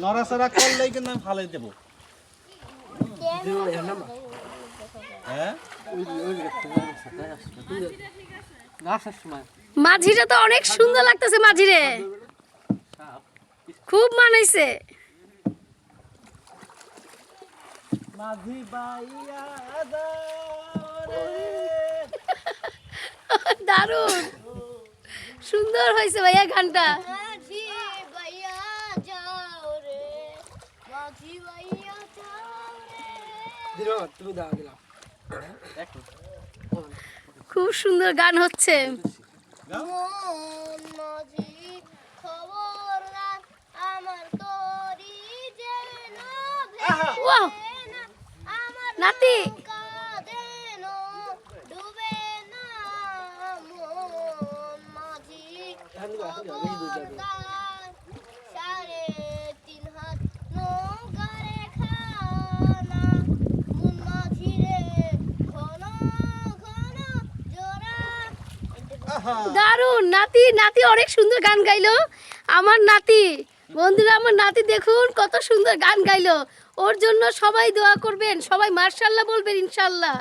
নড়াচড়া করলেই কিন্তু আমি ফালাই দেবো। হ্যাঁ মাঝিটা তো অনেক সুন্দর লাগতেছে, মাঝিরে খুব মানাইছে। মাঝি বাইয়া যাও রে। দারুণ সুন্দর হয়েছে ভাইয়া গানটা। মাঝি বাইয়া যাও রে, মাঝি বাইয়া যাও রে। খুব সুন্দর গান হচ্ছে। মন মাঝি খবরদার, আমার তরি যেন ওয়াও ভেবে না, আমার নাতি নৌকা যেন ডুবে না। মন মাঝি খবরদার, 3.5 হাত নৌকারে খানা। মন মাঝি রে ঘন ঘন জোড়া। দারুণ নাতি, নাতি অনেক সুন্দর গান গাইলো আমার নাতি। বন্ধুরা আমার নাতি দেখুন কত সুন্দর গান গাইলো। ওর জন্য সবাই দোয়া করবেন, সবাই মাশাআল্লাহ বলবেন ইনশাআল্লাহ।